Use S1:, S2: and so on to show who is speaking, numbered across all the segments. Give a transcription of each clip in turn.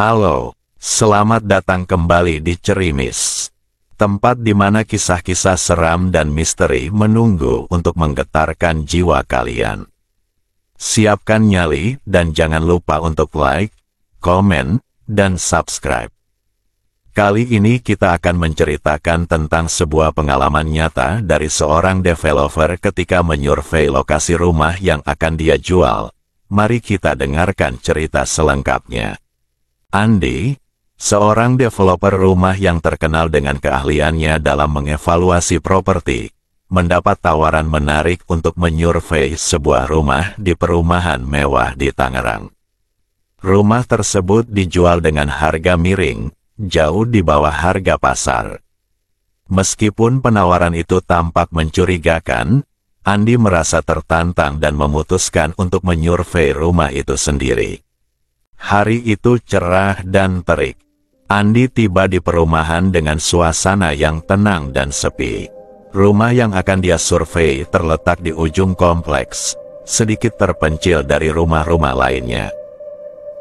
S1: Halo, selamat datang kembali di Cerimis. Tempat di mana kisah-kisah seram dan misteri menunggu untuk menggetarkan jiwa kalian. Siapkan nyali dan jangan lupa untuk like, komen, dan subscribe. Kali ini kita akan menceritakan tentang sebuah pengalaman nyata dari seorang developer ketika menyurvei lokasi rumah yang akan dia jual. Mari kita dengarkan cerita selengkapnya. Andi, seorang developer rumah yang terkenal dengan keahliannya dalam mengevaluasi properti, mendapat tawaran menarik untuk menyurvei sebuah rumah di perumahan mewah di Tangerang. Rumah tersebut dijual dengan harga miring, jauh di bawah harga pasar. Meskipun penawaran itu tampak mencurigakan, Andi merasa tertantang dan memutuskan untuk menyurvei rumah itu sendiri. Hari itu cerah dan terik. Andi tiba di perumahan dengan suasana yang tenang dan sepi. Rumah yang akan dia survei terletak di ujung kompleks, sedikit terpencil dari rumah-rumah lainnya.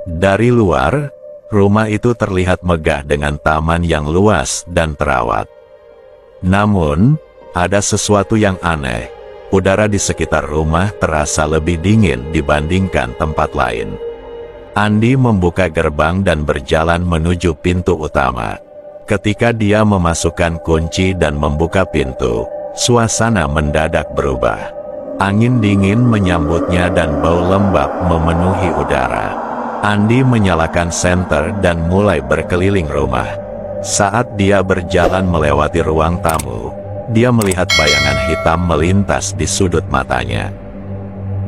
S1: Dari luar, rumah itu terlihat megah dengan taman yang luas dan terawat. Namun, ada sesuatu yang aneh. Udara di sekitar rumah terasa lebih dingin dibandingkan tempat lain. Andi membuka gerbang dan berjalan menuju pintu utama. Ketika dia memasukkan kunci dan membuka pintu, suasana mendadak berubah. Angin dingin menyambutnya dan bau lembab memenuhi udara. Andi menyalakan senter dan mulai berkeliling rumah. Saat dia berjalan melewati ruang tamu, dia melihat bayangan hitam melintas di sudut matanya.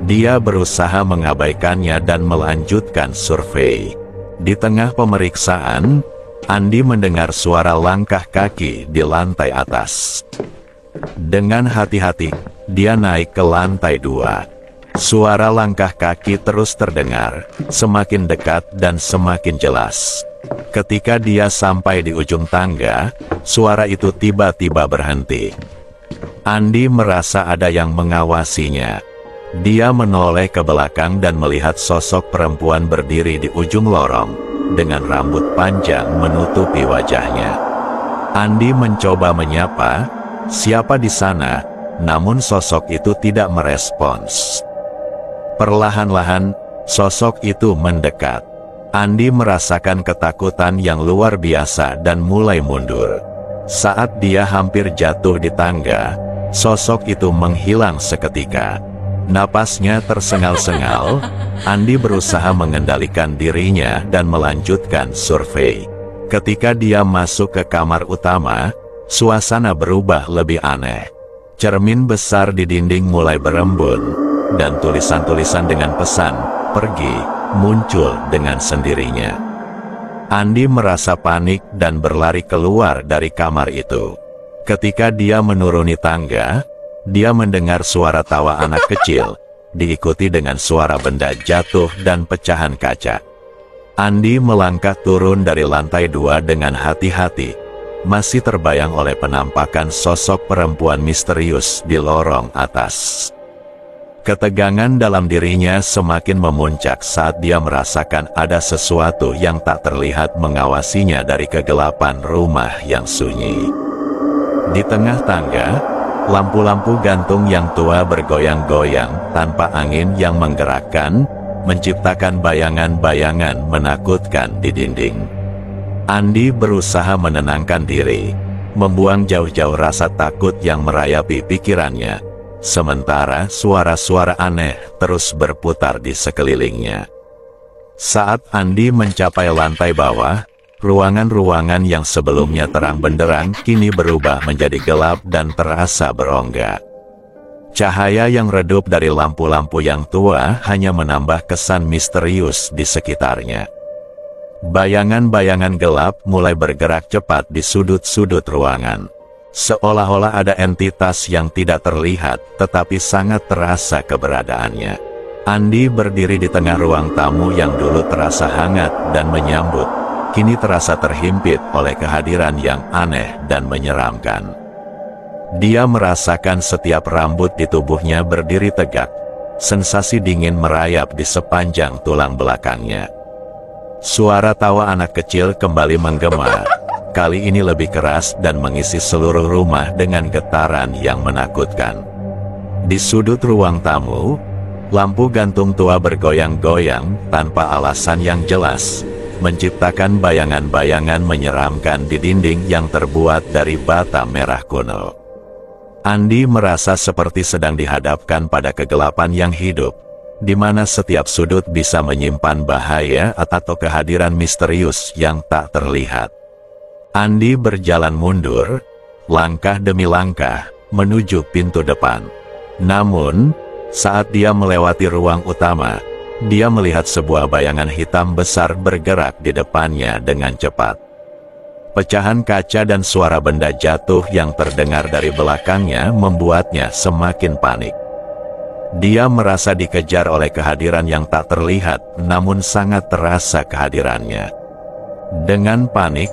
S1: Dia berusaha mengabaikannya dan melanjutkan survei. Di tengah pemeriksaan, Andi mendengar suara langkah kaki di lantai atas. Dengan hati-hati, dia naik ke lantai 2. Suara langkah kaki terus terdengar, semakin dekat dan semakin jelas. Ketika dia sampai di ujung tangga, suara itu tiba-tiba berhenti. Andi merasa ada yang mengawasinya. Dia menoleh ke belakang dan melihat sosok perempuan berdiri di ujung lorong, dengan rambut panjang menutupi wajahnya. Andi mencoba menyapa, "Siapa di sana?" Namun sosok itu tidak merespons. Perlahan-lahan, sosok itu mendekat. Andi merasakan ketakutan yang luar biasa dan mulai mundur. Saat dia hampir jatuh di tangga, sosok itu menghilang seketika. Napasnya tersengal-sengal. Andi berusaha mengendalikan dirinya dan melanjutkan survei. Ketika dia masuk ke kamar utama, suasana berubah lebih aneh. Cermin besar di dinding mulai berembun, dan tulisan-tulisan dengan pesan, "Pergi," muncul dengan sendirinya. Andi merasa panik dan berlari keluar dari kamar itu. Ketika dia menuruni tangga, dia mendengar suara tawa anak kecil, diikuti dengan suara benda jatuh dan pecahan kaca. Andi melangkah turun dari lantai 2 dengan hati-hati, masih terbayang oleh penampakan sosok perempuan misterius di lorong atas. Ketegangan dalam dirinya semakin memuncak saat dia merasakan ada sesuatu yang tak terlihat mengawasinya dari kegelapan rumah yang sunyi. Di tengah tangga, lampu-lampu gantung yang tua bergoyang-goyang tanpa angin yang menggerakkan, menciptakan bayangan-bayangan menakutkan di dinding. Andi berusaha menenangkan diri, membuang jauh-jauh rasa takut yang merayapi pikirannya, sementara suara-suara aneh terus berputar di sekelilingnya. Saat Andi mencapai lantai bawah, ruangan-ruangan yang sebelumnya terang benderang kini berubah menjadi gelap dan terasa berongga. Cahaya yang redup dari lampu-lampu yang tua hanya menambah kesan misterius di sekitarnya. Bayangan-bayangan gelap mulai bergerak cepat di sudut-sudut ruangan. Seolah-olah ada entitas yang tidak terlihat tetapi sangat terasa keberadaannya. Andi berdiri di tengah ruang tamu yang dulu terasa hangat dan menyambut, kini terasa terhimpit oleh kehadiran yang aneh dan menyeramkan. Dia merasakan setiap rambut di tubuhnya berdiri tegak. Sensasi dingin merayap di sepanjang tulang belakangnya. Suara tawa anak kecil kembali menggema. Kali ini lebih keras dan mengisi seluruh rumah dengan getaran yang menakutkan. Di sudut ruang tamu, lampu gantung tua bergoyang-goyang tanpa alasan yang jelas, menciptakan bayangan-bayangan menyeramkan di dinding yang terbuat dari bata merah kuno. Andi merasa seperti sedang dihadapkan pada kegelapan yang hidup, di mana setiap sudut bisa menyimpan bahaya atau kehadiran misterius yang tak terlihat. Andi berjalan mundur, langkah demi langkah, menuju pintu depan. Namun, saat dia melewati ruang utama, dia melihat sebuah bayangan hitam besar bergerak di depannya dengan cepat. Pecahan kaca dan suara benda jatuh yang terdengar dari belakangnya membuatnya semakin panik. Dia merasa dikejar oleh kehadiran yang tak terlihat, namun sangat terasa kehadirannya. Dengan panik,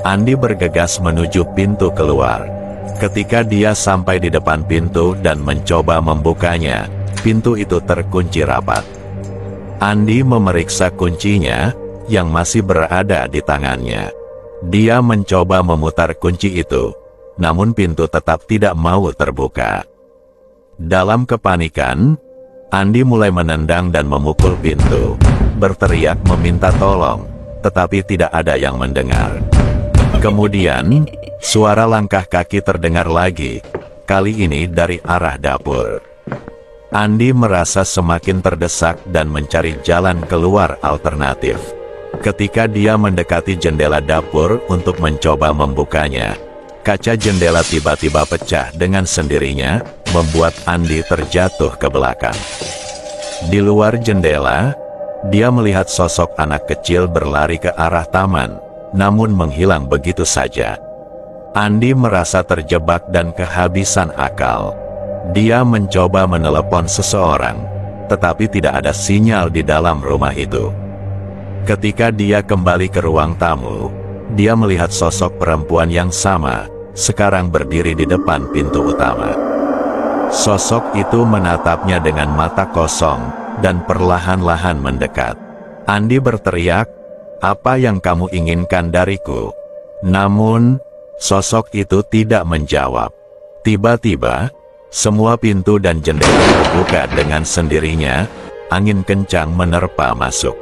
S1: Andi bergegas menuju pintu keluar. Ketika dia sampai di depan pintu dan mencoba membukanya, pintu itu terkunci rapat. Andi memeriksa kuncinya yang masih berada di tangannya. Dia mencoba memutar kunci itu, namun pintu tetap tidak mau terbuka. Dalam kepanikan, Andi mulai menendang dan memukul pintu, berteriak meminta tolong, tetapi tidak ada yang mendengar. Kemudian, suara langkah kaki terdengar lagi, kali ini dari arah dapur. Andi merasa semakin terdesak dan mencari jalan keluar alternatif. Ketika dia mendekati jendela dapur untuk mencoba membukanya, kaca jendela tiba-tiba pecah dengan sendirinya, membuat Andi terjatuh ke belakang. Di luar jendela, dia melihat sosok anak kecil berlari ke arah taman, namun menghilang begitu saja. Andi merasa terjebak dan kehabisan akal. Dia mencoba menelepon seseorang, tetapi tidak ada sinyal di dalam rumah itu. Ketika dia kembali ke ruang tamu, dia melihat sosok perempuan yang sama, sekarang berdiri di depan pintu utama. Sosok itu menatapnya dengan mata kosong, dan perlahan-lahan mendekat. Andi berteriak, "Apa yang kamu inginkan dariku?" Namun, sosok itu tidak menjawab. Tiba-tiba, semua pintu dan jendela terbuka dengan sendirinya, angin kencang menerpa masuk.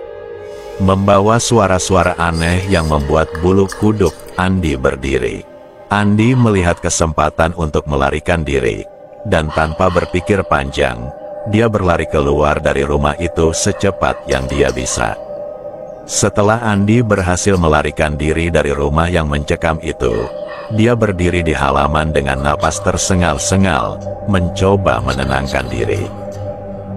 S1: Membawa suara-suara aneh yang membuat bulu kuduk Andi berdiri. Andi melihat kesempatan untuk melarikan diri, dan tanpa berpikir panjang, dia berlari keluar dari rumah itu secepat yang dia bisa. Setelah Andi berhasil melarikan diri dari rumah yang mencekam itu, dia berdiri di halaman dengan napas tersengal-sengal, mencoba menenangkan diri.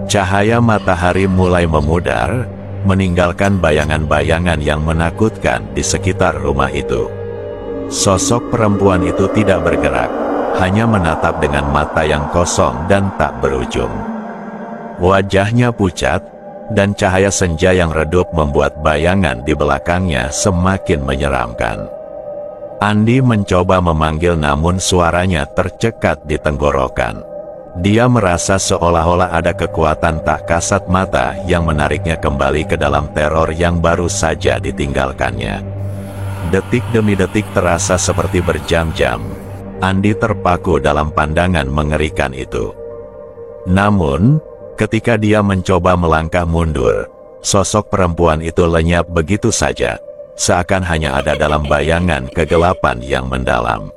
S1: Cahaya matahari mulai memudar, meninggalkan bayangan-bayangan yang menakutkan di sekitar rumah itu. Sosok perempuan itu tidak bergerak, hanya menatap dengan mata yang kosong dan tak berujung. Wajahnya pucat, dan cahaya senja yang redup membuat bayangan di belakangnya semakin menyeramkan. Andi mencoba memanggil namun suaranya tercekat di tenggorokan. Dia merasa seolah-olah ada kekuatan tak kasat mata yang menariknya kembali ke dalam teror yang baru saja ditinggalkannya. Detik demi detik terasa seperti berjam-jam. Andi terpaku dalam pandangan mengerikan itu. Namun, ketika dia mencoba melangkah mundur, sosok perempuan itu lenyap begitu saja, seakan hanya ada dalam bayangan kegelapan yang mendalam.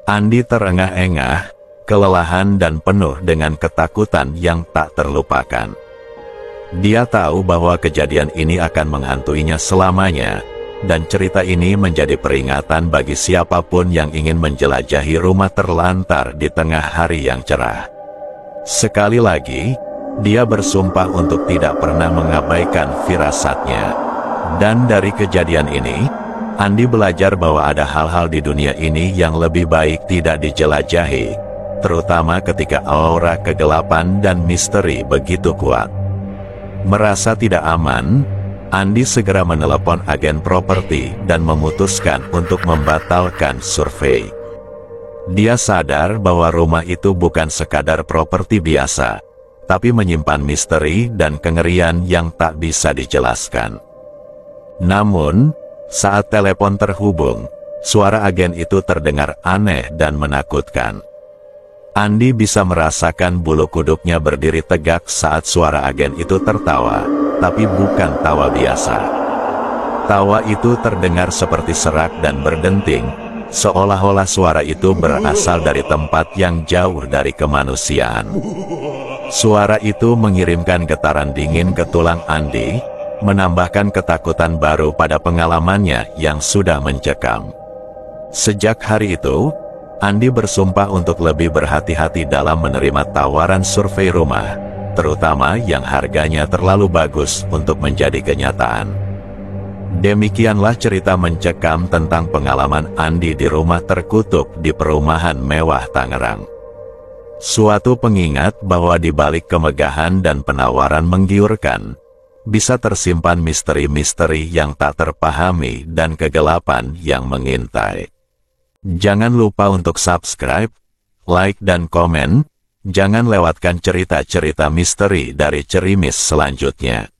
S1: Andi terengah-engah, kelelahan dan penuh dengan ketakutan yang tak terlupakan. Dia tahu bahwa kejadian ini akan menghantuinya selamanya, dan cerita ini menjadi peringatan bagi siapapun yang ingin menjelajahi rumah terlantar di tengah hari yang cerah. Sekali lagi, dia bersumpah untuk tidak pernah mengabaikan firasatnya. Dan dari kejadian ini, Andi belajar bahwa ada hal-hal di dunia ini yang lebih baik tidak dijelajahi, terutama ketika aura kegelapan dan misteri begitu kuat. Merasa tidak aman, Andi segera menelepon agen properti dan memutuskan untuk membatalkan survei. Dia sadar bahwa rumah itu bukan sekadar properti biasa, tapi menyimpan misteri dan kengerian yang tak bisa dijelaskan. Namun, saat telepon terhubung, suara agen itu terdengar aneh dan menakutkan. Andi bisa merasakan bulu kuduknya berdiri tegak saat suara agen itu tertawa, tapi bukan tawa biasa. Tawa itu terdengar seperti serak dan berdenting, seolah-olah suara itu berasal dari tempat yang jauh dari kemanusiaan. Suara itu mengirimkan getaran dingin ke tulang Andi, menambahkan ketakutan baru pada pengalamannya yang sudah mencekam. Sejak hari itu, Andi bersumpah untuk lebih berhati-hati dalam menerima tawaran survei rumah, terutama yang harganya terlalu bagus untuk menjadi kenyataan. Demikianlah cerita mencekam tentang pengalaman Andi di rumah terkutuk di perumahan mewah Tangerang. Suatu pengingat bahwa di balik kemegahan dan penawaran menggiurkan, bisa tersimpan misteri-misteri yang tak terpahami dan kegelapan yang mengintai. Jangan lupa untuk subscribe, like dan komen. Jangan lewatkan cerita-cerita misteri dari Cerimis selanjutnya.